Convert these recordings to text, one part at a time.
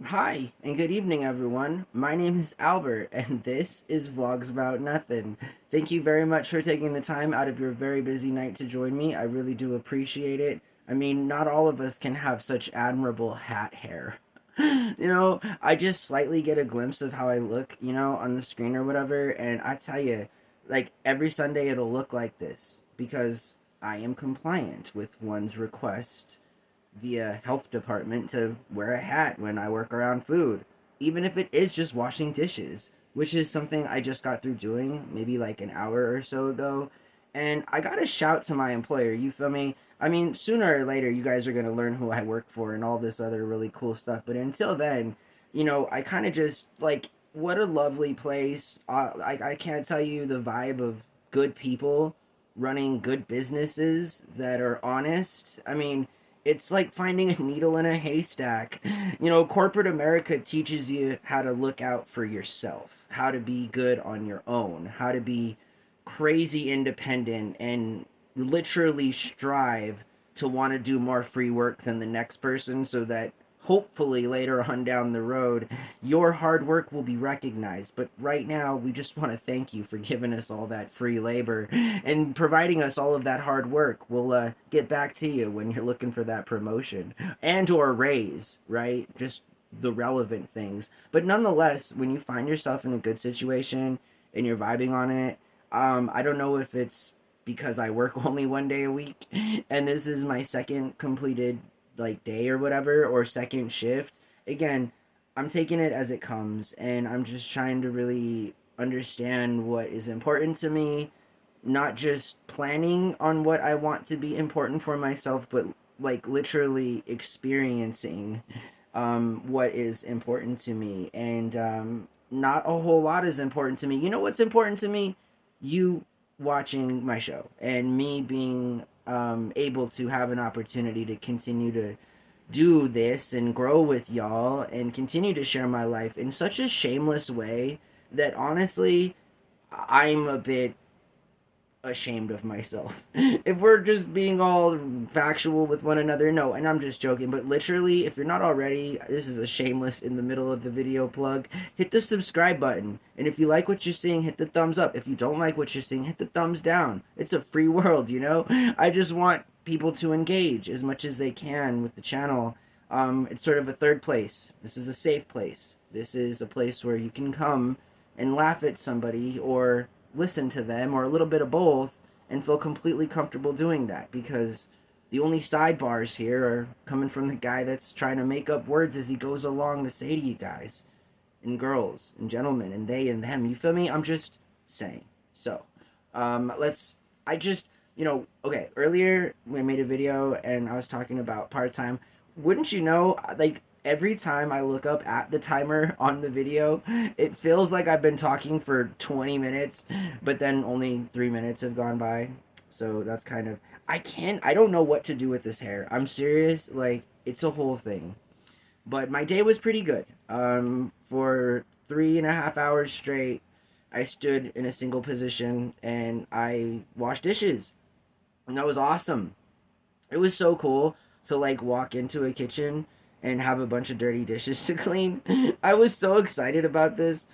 Hi, and good evening, everyone. My name is Albert, and this is Vlogs About Nothing. Thank you very much for taking the time out of your very busy night to join me. I really do appreciate it. I mean, not all of us can have such admirable hat hair. I just slightly get a glimpse of how I look, on the screen or whatever, and I tell you, like, every Sunday it'll look like this because I am compliant with one's request via health department to wear a hat when I work around food, even if it is just washing dishes, which is something I just got through doing maybe like an hour or so ago. And I got to shout to my employer, you feel me? I mean, sooner or later, you guys are going to learn who I work for and all this other really cool stuff. But until then, I kind of just like, what a lovely place. I can't tell you the vibe of good people running good businesses that are honest. I mean, it's like finding a needle in a haystack. Corporate America teaches you how to look out for yourself, how to be good on your own, how to be crazy independent and literally strive to want to do more free work than the next person so that hopefully later on down the road your hard work will be recognized. But right now we just want to thank you for giving us all that free labor and providing us all of that hard work. We'll get back to you when you're looking for that promotion and or raise, right? Just the relevant things. But nonetheless, when you find yourself in a good situation and you're vibing on it, I don't know if it's because I work only one day a week and this is my second completed like day or whatever, or second shift. Again, I'm taking it as it comes and I'm just trying to really understand what is important to me, not just planning on what I want to be important for myself, but like literally experiencing what is important to me. And not a whole lot is important to me. You know what's important to me? You watching my show and me being able to have an opportunity to continue to do this and grow with y'all and continue to share my life in such a shameless way that honestly I'm a bit ashamed of myself. If we're just being all factual with one another, no, and I'm just joking, but literally, if you're not already, this is a shameless in the middle of the video plug, hit the subscribe button. And if you like what you're seeing, hit the thumbs up. If you don't like what you're seeing, hit the thumbs down. It's a free world, you know? I just want people to engage as much as they can with the channel. It's sort of a third place. This is a safe place. This is a place where you can come and laugh at somebody or listen to them or a little bit of both and feel completely comfortable doing that, because the only sidebars here are coming from the guy that's trying to make up words as he goes along to say to you guys and girls and gentlemen and they and them. You feel me? I'm just saying. So, let's. I just, okay. Earlier we made a video and I was talking about part time. Wouldn't you know? Like every time I look up at the timer on the video, it feels like I've been talking for 20 minutes, but then only 3 minutes have gone by. So that's kind of. I don't know what to do with this hair. I'm serious. Like it's a whole thing. But my day was pretty good. For 3.5 hours straight, I stood in a single position and I washed dishes. And that was awesome. It was so cool to like walk into a kitchen and have a bunch of dirty dishes to clean. I was so excited about this.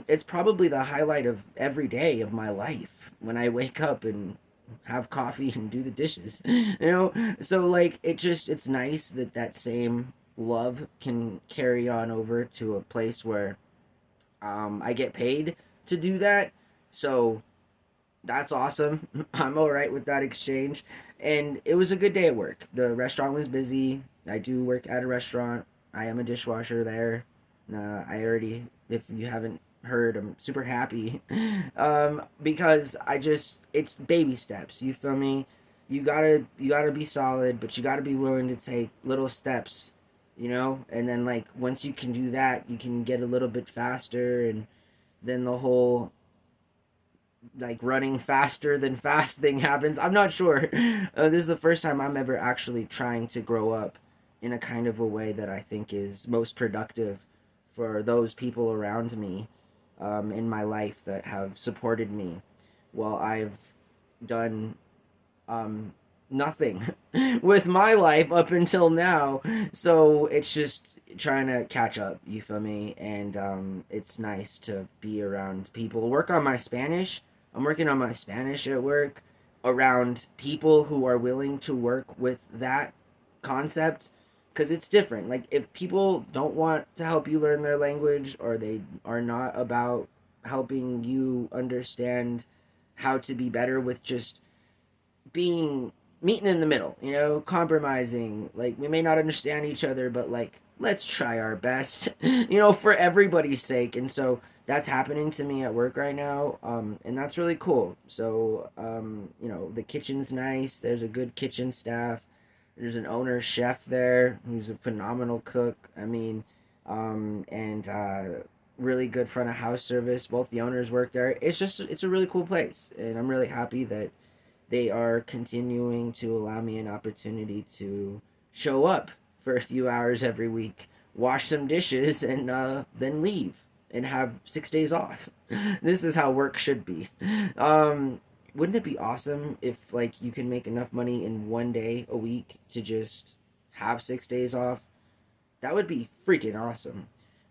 It's probably the highlight of every day of my life when I wake up and have coffee and do the dishes. So like it's nice that that same love can carry on over to a place where I get paid to do that. So that's awesome. I'm all right with that exchange. And it was a good day at work. The restaurant was busy. I do work at a restaurant. I am a dishwasher there. I already, if you haven't heard, I'm super happy. Because it's baby steps. You feel me? You gotta be solid, but you gotta be willing to take little steps, And then like once you can do that, you can get a little bit faster, and then the whole like running faster than fast thing happens. I'm not sure. This is the first time I'm ever actually trying to grow up in a kind of a way that I think is most productive for those people around me in my life that have supported me while I've done nothing with my life up until now. So it's just trying to catch up, you feel me? And it's nice to be around people. Work on my Spanish. I'm working on my Spanish at work around people who are willing to work with that concept because it's different. Like, if people don't want to help you learn their language, or they are not about helping you understand how to be better with just being meeting in the middle, compromising. Like, we may not understand each other, but like, let's try our best, for everybody's sake. And so that's happening to me at work right now. And that's really cool. So, the kitchen's nice. There's a good kitchen staff. There's an owner chef there who's a phenomenal cook. I mean, and really good front of house service. Both the owners work there. It's a really cool place, and I'm really happy that they are continuing to allow me an opportunity to show up for a few hours every week, wash some dishes, and then leave and have 6 days off. This is how work should be. Wouldn't it be awesome if like you can make enough money in one day a week to just have 6 days off? That would be freaking awesome.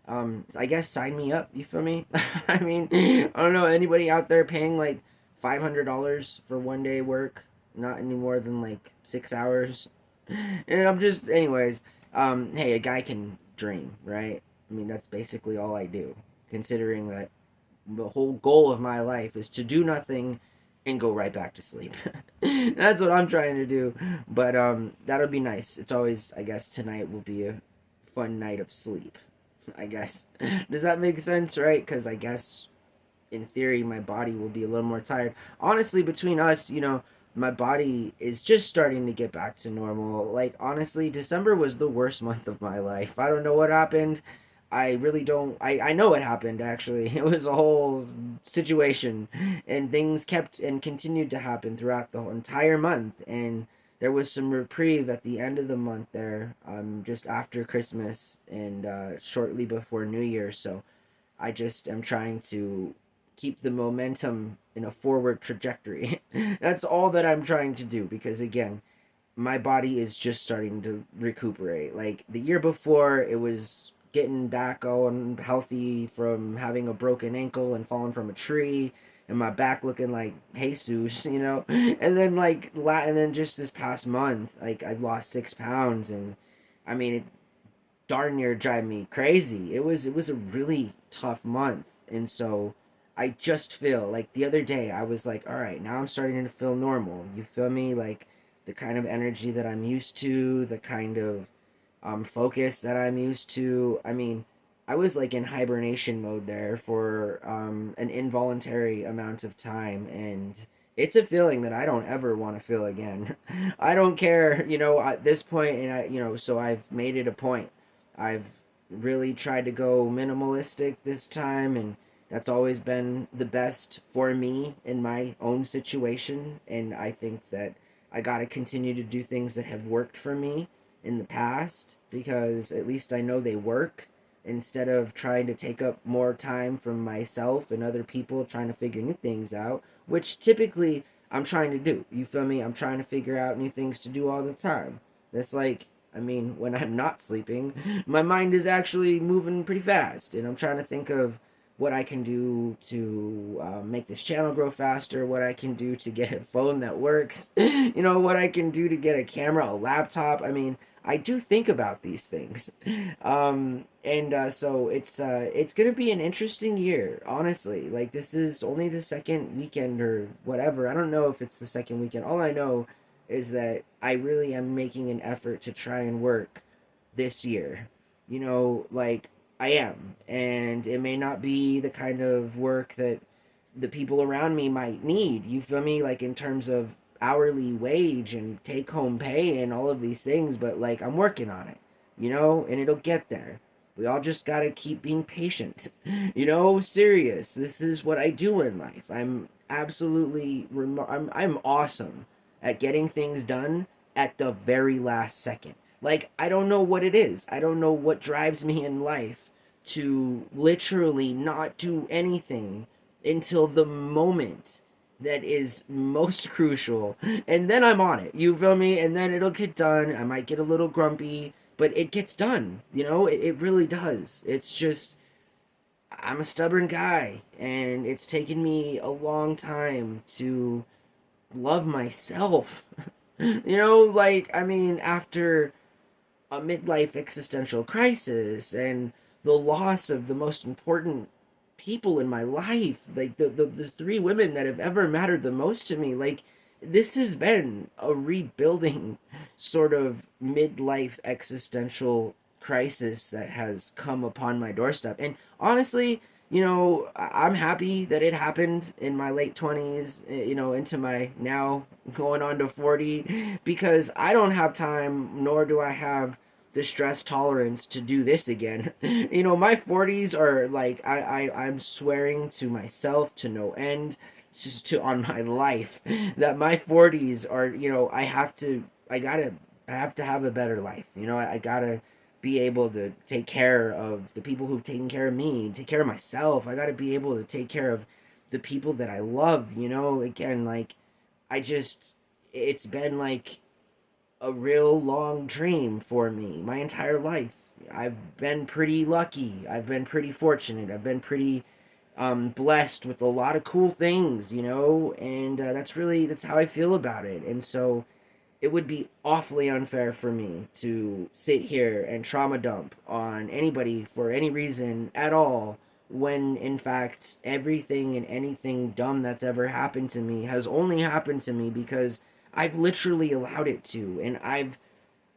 I guess sign me up. You feel me? I mean, I don't know anybody out there paying like $500 for one day work, not any more than like 6 hours. And I'm just, anyways. Hey, a guy can dream, right? I mean, that's basically all I do. Considering that the whole goal of my life is to do nothing and go right back to sleep. That's what I'm trying to do. But that'll be nice. It's always, I guess tonight will be a fun night of sleep, I guess. Does that make sense, right? Because I guess in theory my body will be a little more tired. Honestly, between us, my body is just starting to get back to normal. Like, honestly, December was the worst month of my life. I don't know what happened. I really don't. I know what happened, actually. It was a whole situation, and things kept and continued to happen throughout the whole entire month. And there was some reprieve at the end of the month there, just after Christmas and shortly before New Year. So I just am trying to keep the momentum in a forward trajectory. That's all that I'm trying to do, because again, my body is just starting to recuperate. Like, the year before, it was getting back on healthy from having a broken ankle and falling from a tree, and my back looking like Jesus, and then and then just this past month, like, I lost 6 pounds, and I mean, it darn near drive me crazy. It was a really tough month, and so I just feel like the other day I was like, all right, now I'm starting to feel normal. You feel me? Like, the kind of energy that I'm used to, the kind of focus that I'm used to. I mean, I was like in hibernation mode there for an involuntary amount of time, and it's a feeling that I don't ever want to feel again. I don't care, at this point, and so I've made it a point. I've really tried to go minimalistic this time, and that's always been the best for me in my own situation. And I think that I got to continue to do things that have worked for me in the past, because at least I know they work, instead of trying to take up more time from myself and other people trying to figure new things out, which typically I'm trying to do. You feel me? I'm trying to figure out new things to do all the time. That's like, I mean, when I'm not sleeping, my mind is actually moving pretty fast, and I'm trying to think of what I can do to make this channel grow faster, what I can do to get a phone that works, what I can do to get a camera, a laptop. I mean, I do think about these things. And so it's gonna be an interesting year, honestly. Like, this is only the second weekend or whatever. I don't know if it's the second weekend. All I know is that I really am making an effort to try and work this year. Like, I am. And it may not be the kind of work that the people around me might need. You feel me? Like, in terms of hourly wage and take home pay and all of these things, but like, I'm working on it, and it'll get there. We all just gotta keep being patient, serious. This is what I do in life. I'm absolutely, I'm awesome at getting things done at the very last second. Like, I don't know what it is. I don't know what drives me in life to literally not do anything until the moment that is most crucial, and then I'm on it. You feel me? And then it'll get done. I might get a little grumpy, but it gets done. It really does. It's just I'm a stubborn guy, and it's taken me a long time to love myself. Like, I mean, after a midlife existential crisis and the loss of the most important people in my life, like the three women that have ever mattered the most to me, like, this has been a rebuilding sort of midlife existential crisis that has come upon my doorstep. And honestly, I'm happy that it happened in my late 20s, into my now going on to 40, because I don't have time, nor do I have the stress tolerance to do this again. My 40s are like, I'm swearing to myself to no end, to on my life, that my 40s are, I have to have a better life. I gotta be able to take care of the people who've taken care of me, take care of myself. I gotta be able to take care of the people that I love. Again, like, I just, it's been like a real long dream for me my entire life. I've been pretty lucky. I've been pretty fortunate. I've been pretty blessed with a lot of cool things, and that's how I feel about it. And so it would be awfully unfair for me to sit here and trauma dump on anybody for any reason at all, when in fact everything and anything dumb that's ever happened to me has only happened to me because I've literally allowed it to, and I've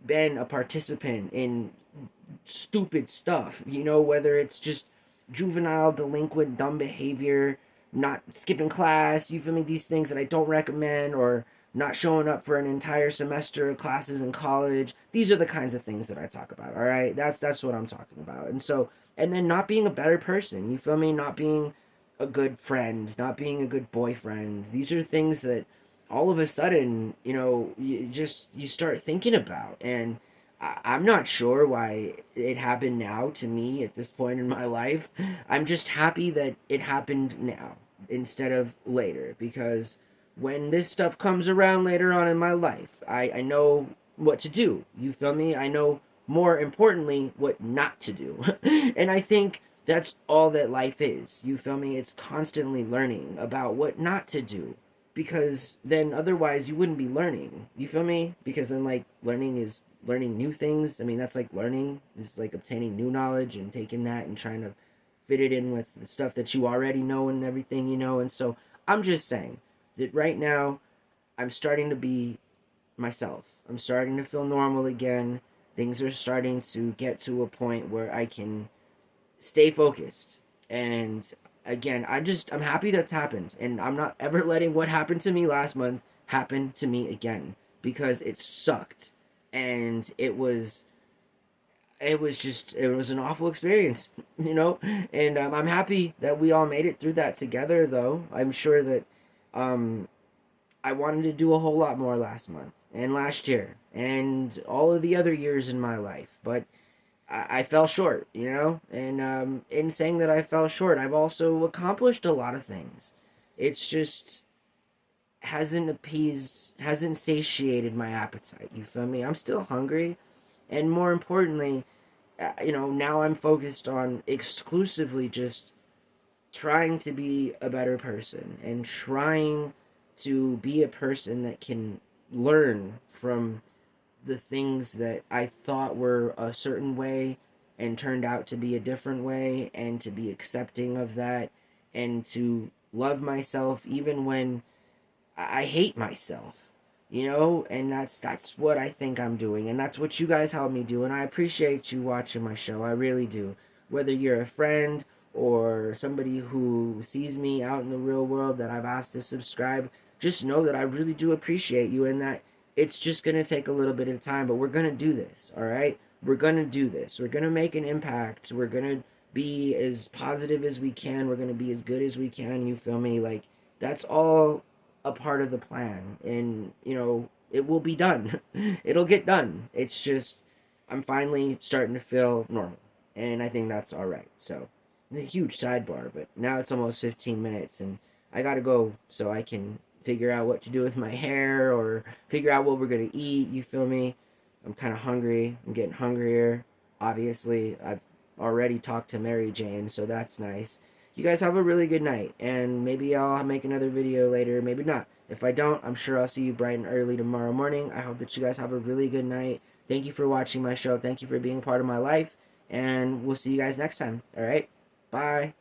been a participant in stupid stuff, whether it's just juvenile, delinquent, dumb behavior, not skipping class, you feel me, these things that I don't recommend, or not showing up for an entire semester of classes in college. These are the kinds of things that I talk about, all right? That's what I'm talking about. And then not being a better person, you feel me? Not being a good friend, not being a good boyfriend. These are things that all of a sudden, you start thinking about. And I'm not sure why it happened now to me at this point in my life. I'm just happy that it happened now instead of later, because when this stuff comes around later on in my life, I know what to do. You feel me? I know, more importantly, what not to do. And I think that's all that life is. You feel me? It's constantly learning about what not to do, because then otherwise you wouldn't be learning. You feel me? Because then, like, learning is learning new things. I mean, that's like learning is like obtaining new knowledge and taking that and trying to fit it in with the stuff that you already know and everything, And so I'm just saying that right now I'm starting to be myself. I'm starting to feel normal again. Things are starting to get to a point where I can stay focused. And again, I'm happy that's happened. And I'm not ever letting what happened to me last month happen to me again, because it sucked. And it was an awful experience, And I'm happy that we all made it through that together, though. I'm sure that um, I wanted to do a whole lot more last month and last year and all of the other years in my life, but I fell short, And in saying that I fell short, I've also accomplished a lot of things. It's just hasn't satiated my appetite. You feel me? I'm still hungry, and more importantly, now I'm focused on exclusively just trying to be a better person and trying to be a person that can learn from the things that I thought were a certain way and turned out to be a different way, and to be accepting of that, and to love myself even when I hate myself, and that's what I think I'm doing, and that's what you guys help me do, and I appreciate you watching my show. I really do. Whether you're a friend or somebody who sees me out in the real world that I've asked to subscribe, just know that I really do appreciate you, and that it's just going to take a little bit of time, but we're going to do this, all right? We're going to do this. We're going to make an impact. We're going to be as positive as we can. We're going to be as good as we can. You feel me? Like, that's all a part of the plan, and it will be done. It'll get done. It's just I'm finally starting to feel normal, and I think that's all right. So, a huge sidebar, but now it's almost 15 minutes, and I gotta go so I can figure out what to do with my hair or figure out what we're gonna eat. You feel me? I'm kind of hungry. I'm getting hungrier. Obviously, I've already talked to Mary Jane, so that's nice. You guys have a really good night, and maybe I'll make another video later, maybe not. If I don't, I'm sure I'll see you bright and early tomorrow morning. I hope that you guys have a really good night. Thank you for watching my show. Thank you for being part of my life, and we'll see you guys next time. All right? Bye.